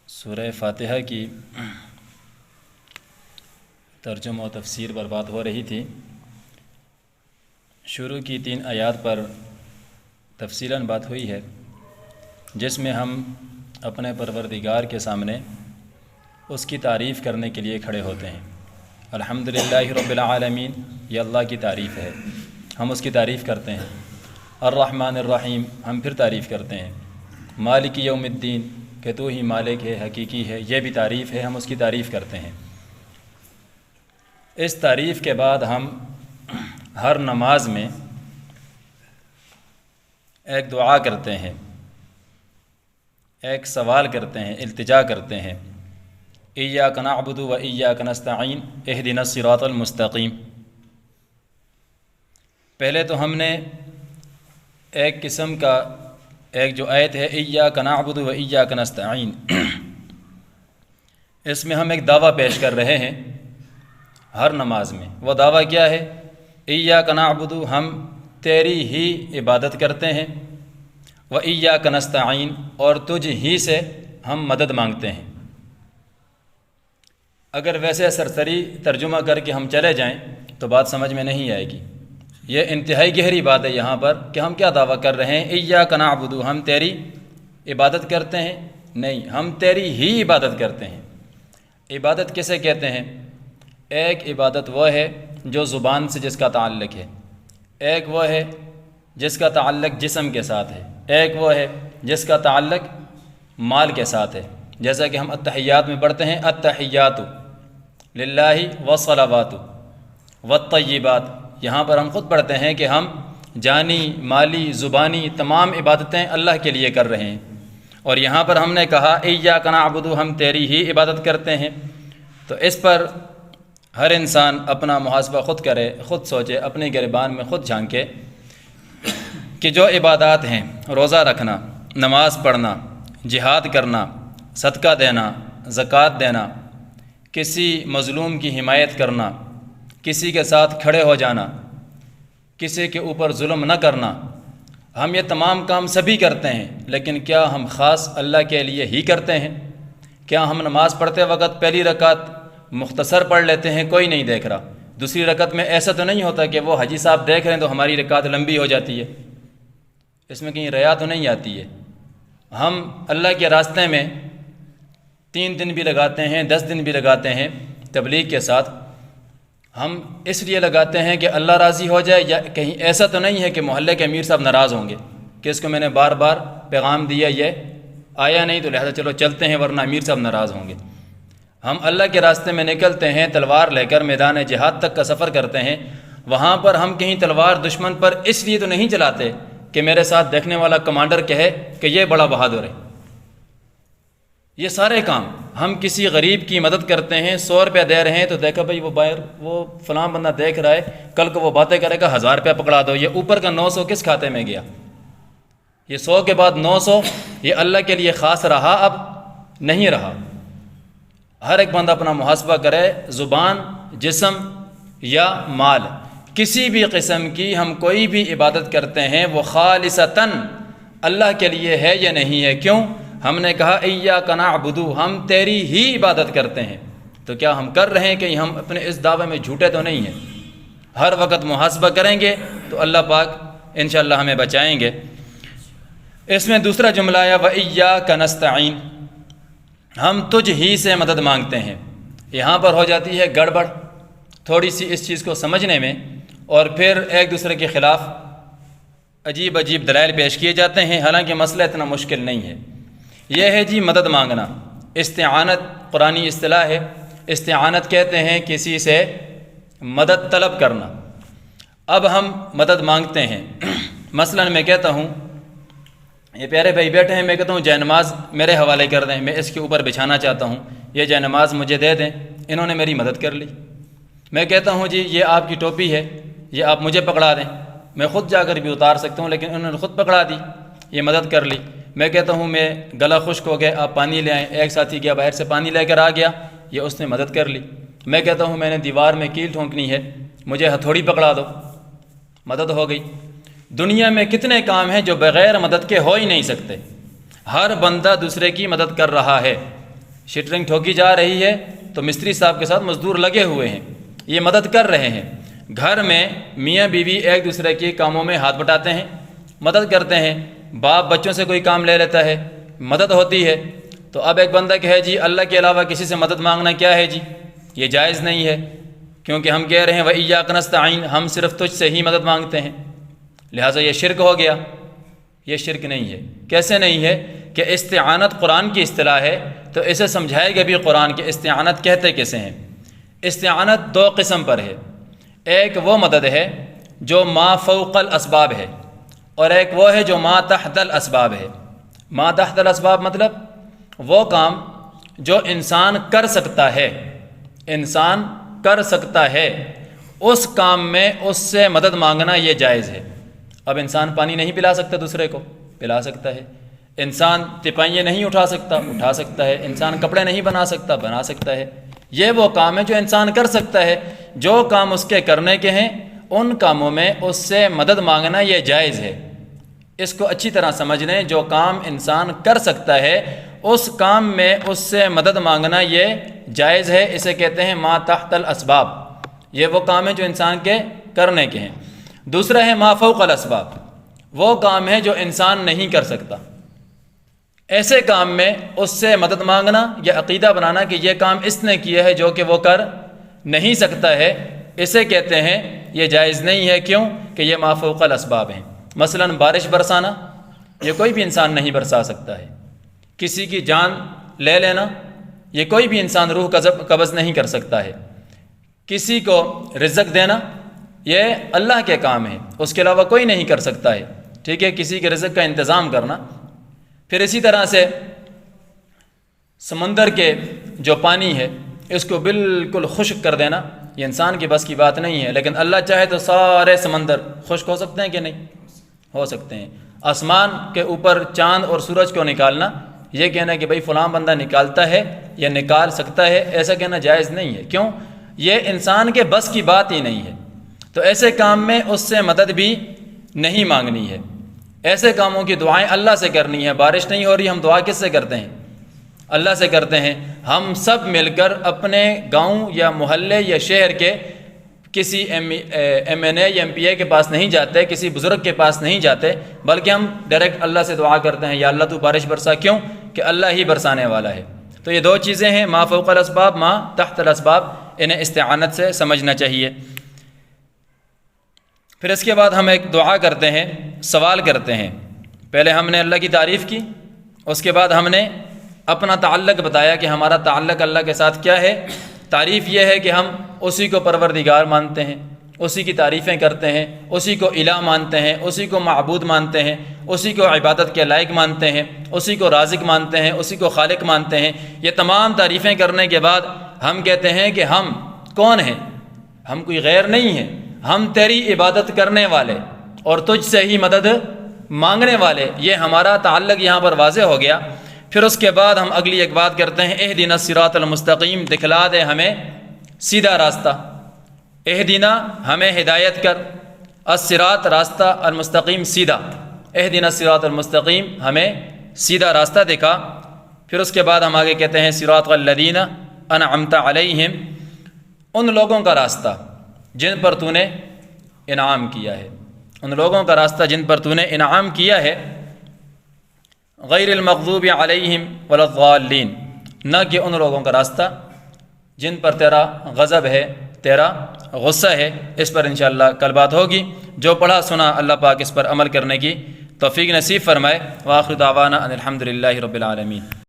سورہ فاتحہ کی ترجمہ و تفسیر پر بات ہو رہی تھی۔ شروع کی 3 آیات پر تفصیلاً بات ہوئی ہے، جس میں ہم اپنے پروردگار کے سامنے اس کی تعریف کرنے کے لیے کھڑے ہوتے ہیں۔ الحمدللہ رب العالمین، یہ اللہ کی تعریف ہے، ہم اس کی تعریف کرتے ہیں۔ الرحمن الرحیم، ہم پھر تعریف کرتے ہیں۔ مالک یوم الدین، کہ تو ہی مالک ہے، حقیقی ہے، یہ بھی تعریف ہے، ہم اس کی تعریف کرتے ہیں۔ اس تعریف کے بعد ہم ہر نماز میں ایک دعا کرتے ہیں، ایک سوال کرتے ہیں، التجا کرتے ہیں۔ ایاک نعبد و ایاک نستعین اہدنا الصراط المستقیم۔ پہلے تو ہم نے ایک قسم کا ایک جو آیت ہے ایاک نعبد و ایاک نستعین، اس میں ہم ایک دعویٰ پیش کر رہے ہیں ہر نماز میں۔ وہ دعویٰ کیا ہے؟ ایاک نعبد، ہم تیری ہی عبادت کرتے ہیں، و ایاک نستعین، اور تجھ ہی سے ہم مدد مانگتے ہیں۔ اگر ویسے سرسری ترجمہ کر کے ہم چلے جائیں تو بات سمجھ میں نہیں آئے گی۔ یہ انتہائی گہری بات ہے یہاں پر کہ ہم کیا دعویٰ کر رہے ہیں؟ ایاک نعبد، ہم تیری عبادت کرتے ہیں؟ نہیں، ہم تیری ہی عبادت کرتے ہیں۔ عبادت کسے کہتے ہیں؟ ایک عبادت وہ ہے جو زبان سے جس کا تعلق ہے، ایک وہ ہے جس کا تعلق جسم کے ساتھ ہے، ایک وہ ہے جس کا تعلق مال کے ساتھ ہے۔ جیسا کہ ہم التحیات میں پڑھتے ہیں، التحیات للہ والصلوات والطیبات، یہاں پر ہم خود پڑھتے ہیں کہ ہم جانی، مالی، زبانی تمام عبادتیں اللہ کے لیے کر رہے ہیں۔ اور یہاں پر ہم نے کہا ایاک نعبد، ہم تیری ہی عبادت کرتے ہیں۔ تو اس پر ہر انسان اپنا محاسبہ خود کرے، خود سوچے، اپنے گریبان میں خود جھانکے کہ جو عبادات ہیں، روزہ رکھنا، نماز پڑھنا، جہاد کرنا، صدقہ دینا، زکوٰۃ دینا، کسی مظلوم کی حمایت کرنا، کسی کے ساتھ کھڑے ہو جانا، کسی کے اوپر ظلم نہ کرنا، ہم یہ تمام کام سبھی کرتے ہیں، لیکن کیا ہم خاص اللہ کے لیے ہی کرتے ہیں؟ کیا ہم نماز پڑھتے وقت پہلی رکعت مختصر پڑھ لیتے ہیں، کوئی نہیں دیکھ رہا، دوسری رکعت میں ایسا تو نہیں ہوتا کہ وہ حاجی صاحب دیکھ رہے ہیں تو ہماری رکعت لمبی ہو جاتی ہے؟ اس میں کہیں ریا تو نہیں آتی ہے؟ ہم اللہ کے راستے میں 3 دن بھی لگاتے ہیں، 10 دن بھی لگاتے ہیں تبلیغ کے ساتھ، ہم اس لیے لگاتے ہیں کہ اللہ راضی ہو جائے، یا کہیں ایسا تو نہیں ہے کہ محلے کے امیر صاحب ناراض ہوں گے کہ اس کو میں نے بار بار پیغام دیا، یہ آیا نہیں تو لہذا چلو چلتے ہیں ورنہ امیر صاحب ناراض ہوں گے۔ ہم اللہ کے راستے میں نکلتے ہیں، تلوار لے کر میدان جہاد تک کا سفر کرتے ہیں، وہاں پر ہم کہیں تلوار دشمن پر اس لیے تو نہیں چلاتے کہ میرے ساتھ دیکھنے والا کمانڈر کہے کہ یہ بڑا بہادر ہے۔ یہ سارے کام ہم کسی غریب کی مدد کرتے ہیں، 100 روپیہ دے رہے ہیں تو دیکھا بھائی وہ باہر وہ فلاں بندہ دیکھ رہا ہے، کل کو وہ باتیں کرے گا 1000 روپیہ پکڑا دو، یہ اوپر کا 900 کس کھاتے میں گیا؟ یہ 100 کے بعد 900 یہ اللہ کے لیے خاص رہا؟ اب نہیں رہا۔ ہر ایک بندہ اپنا محاسبہ کرے، زبان، جسم یا مال، کسی بھی قسم کی ہم کوئی بھی عبادت کرتے ہیں وہ خالصتاً اللہ کے لیے ہے یا نہیں ہے؟ کیوں؟ ہم نے کہا ایاک نعبد، ہم تیری ہی عبادت کرتے ہیں۔ تو کیا ہم کر رہے ہیں کہ ہم اپنے اس دعوے میں جھوٹے تو نہیں ہیں؟ ہر وقت محاسبہ کریں گے تو اللہ پاک انشاءاللہ ہمیں بچائیں گے۔ اس میں دوسرا جملہ آیا وَإِيَّاكَ نَسْتَعِينُ، ہم تجھ ہی سے مدد مانگتے ہیں۔ یہاں پر ہو جاتی ہے گڑبڑ تھوڑی سی اس چیز کو سمجھنے میں، اور پھر ایک دوسرے کے خلاف عجیب عجیب دلائل پیش کیے جاتے ہیں، حالانکہ مسئلہ اتنا مشکل نہیں ہے۔ یہ ہے جی مدد مانگنا، استعانت قرآنی اصطلاح ہے۔ استعانت کہتے ہیں کسی سے مدد طلب کرنا۔ اب ہم مدد مانگتے ہیں، مثلا میں کہتا ہوں یہ پیارے بھائی بیٹھے ہیں، میں کہتا ہوں جے نماز میرے حوالے کر دیں، میں اس کے اوپر بچھانا چاہتا ہوں، یہ جے نماز مجھے دے دیں، انہوں نے میری مدد کر لی۔ میں کہتا ہوں جی یہ آپ کی ٹوپی ہے، یہ آپ مجھے پکڑا دیں، میں خود جا کر بھی اتار سکتا ہوں لیکن انہوں نے خود پکڑا دی، یہ مدد کر لی۔ میں کہتا ہوں میں گلا خشک ہو گیا، آپ پانی لے آئیں، ایک ساتھی گیا باہر سے پانی لے کر آ گیا، یہ اس نے مدد کر لی۔ میں کہتا ہوں میں نے دیوار میں کیل ٹھونکنی ہے، مجھے ہتھوڑی پکڑا دو، مدد ہو گئی۔ دنیا میں کتنے کام ہیں جو بغیر مدد کے ہو ہی نہیں سکتے، ہر بندہ دوسرے کی مدد کر رہا ہے۔ شٹرنگ ٹھوکی جا رہی ہے تو مستری صاحب کے ساتھ مزدور لگے ہوئے ہیں، یہ مدد کر رہے ہیں۔ گھر میں میاں بیوی ایک دوسرے کے کاموں میں ہاتھ بٹاتے ہیں، مدد کرتے ہیں، باپ بچوں سے کوئی کام لے لیتا ہے، مدد ہوتی ہے۔ تو اب ایک بندہ کہے جی اللہ کے علاوہ کسی سے مدد مانگنا کیا ہے جی، یہ جائز نہیں ہے، کیونکہ ہم کہہ رہے ہیں وَإِيَّاكَ نَسْتَعِينُ، ہم صرف تجھ سے ہی مدد مانگتے ہیں، لہٰذا یہ شرک ہو گیا۔ یہ شرک نہیں ہے۔ کیسے نہیں ہے؟ کہ استعانت قرآن کی اصطلاح ہے، تو اسے سمجھائے گا بھی قرآن کہ استعانت کہتے کیسے ہیں۔ استعانت دو قسم پر ہے، ایک وہ مدد ہے جو ما فوق الاسباب ہے، اور ایک وہ ہے جو ما تحت الاسباب ہے۔ ما تحت الاسباب مطلب وہ کام جو انسان کر سکتا ہے، انسان کر سکتا ہے، اس کام میں اس سے مدد مانگنا یہ جائز ہے۔ اب انسان پانی نہیں پلا سکتا دوسرے کو، پلا سکتا ہے۔ انسان تپائیاں نہیں اٹھا سکتا ہے۔ انسان کپڑے نہیں بنا سکتا ہے۔ یہ وہ کام ہے جو انسان کر سکتا ہے۔ جو کام اس کے کرنے کے ہیں ان کاموں میں اس سے مدد مانگنا یہ جائز ہے۔ اس کو اچھی طرح سمجھ لیں، جو کام انسان کر سکتا ہے اس کام میں اس سے مدد مانگنا یہ جائز ہے۔ اسے کہتے ہیں ما تحت الاسباب۔ یہ وہ کام ہے جو انسان کے کرنے کے ہیں۔ دوسرا ہے ما فوق الاسباب، وہ کام ہے جو انسان نہیں کر سکتا۔ ایسے کام میں اس سے مدد مانگنا یا عقیدہ بنانا کہ یہ کام اس نے کیا ہے جو کہ وہ کر نہیں سکتا ہے، اسے کہتے ہیں یہ جائز نہیں ہے۔ کیوں؟ کہ یہ ما فوق الاسباب ہیں۔ مثلا بارش برسانا، یہ کوئی بھی انسان نہیں برسا سکتا ہے۔ کسی کی جان لے لینا، یہ کوئی بھی انسان روح قبض نہیں کر سکتا ہے۔ کسی کو رزق دینا، یہ اللہ کے کام ہے، اس کے علاوہ کوئی نہیں کر سکتا ہے۔ ٹھیک ہے، کسی کے رزق کا انتظام کرنا۔ پھر اسی طرح سے سمندر کے جو پانی ہے اس کو بالکل خشک کر دینا، یہ انسان کی بس کی بات نہیں ہے، لیکن اللہ چاہے تو سارے سمندر خشک ہو سکتے ہیں کہ نہیں؟ ہو سکتے ہیں۔ آسمان کے اوپر چاند اور سورج کو نکالنا، یہ کہنا کہ بھئی فلاں بندہ نکالتا ہے یا نکال سکتا ہے، ایسا کہنا جائز نہیں ہے۔ کیوں؟ یہ انسان کے بس کی بات ہی نہیں ہے۔ تو ایسے کام میں اس سے مدد بھی نہیں مانگنی ہے۔ ایسے کاموں کی دعائیں اللہ سے کرنی ہے۔ بارش نہیں ہو رہی، ہم دعا کس سے کرتے ہیں؟ اللہ سے کرتے ہیں۔ ہم سب مل کر اپنے گاؤں یا محلے یا شہر کے کسی ایم این اے یا ایم پی اے کے پاس نہیں جاتے، کسی بزرگ کے پاس نہیں جاتے، بلکہ ہم ڈائریکٹ اللہ سے دعا کرتے ہیں یا اللہ تو بارش برسا۔ کیوں؟ کہ اللہ ہی برسانے والا ہے۔ تو یہ دو چیزیں ہیں، ما فوق الاسباب، ما تحت الاسباب، انہیں استعانت سے سمجھنا چاہیے۔ پھر اس کے بعد ہم ایک دعا کرتے ہیں، سوال کرتے ہیں۔ پہلے ہم نے اللہ کی تعریف کی، اس کے بعد ہم نے اپنا تعلق بتایا کہ ہمارا تعلق اللہ کے ساتھ کیا ہے۔ تعریف یہ ہے کہ ہم اسی کو پروردگار مانتے ہیں، اسی کی تعریفیں کرتے ہیں، اسی کو الہ مانتے ہیں، اسی کو معبود مانتے ہیں، اسی کو عبادت کے لائق مانتے ہیں، اسی کو رازق مانتے ہیں، اسی کو خالق مانتے ہیں۔ یہ تمام تعریفیں کرنے کے بعد ہم کہتے ہیں کہ ہم کون ہیں؟ ہم کوئی غیر نہیں ہیں، ہم تیری عبادت کرنے والے اور تجھ سے ہی مدد مانگنے والے۔ یہ ہمارا تعلق یہاں پر واضح ہو گیا۔ پھر اس کے بعد ہم اگلی ایک بات کرتے ہیں، اہدنا الصراط المستقیم، دکھلا دے ہمیں سیدھا راستہ۔ اہدنا، ہمیں ہدایت کر، الصراط راستہ، المستقیم سیدھا، اہدنا الصراط المستقیم، ہمیں سیدھا راستہ دکھا۔ پھر اس کے بعد ہم آگے کہتے ہیں صراط الذین انعمت علیہم، ان لوگوں کا راستہ جن پر تو نے انعام کیا ہے، ان لوگوں کا راستہ جن پر تو نے انعام کیا ہے۔ غیر المغضوب علیہم ولا الضالین، نہ کہ ان لوگوں کا راستہ جن پر تیرا غضب ہے، تیرا غصہ ہے۔ اس پر انشاءاللہ کل بات ہوگی۔ جو پڑھا سنا اللہ پاک اس پر عمل کرنے کی توفیق نصیب فرمائے۔ وآخر دعوانا ان الحمد للہ رب العالمین۔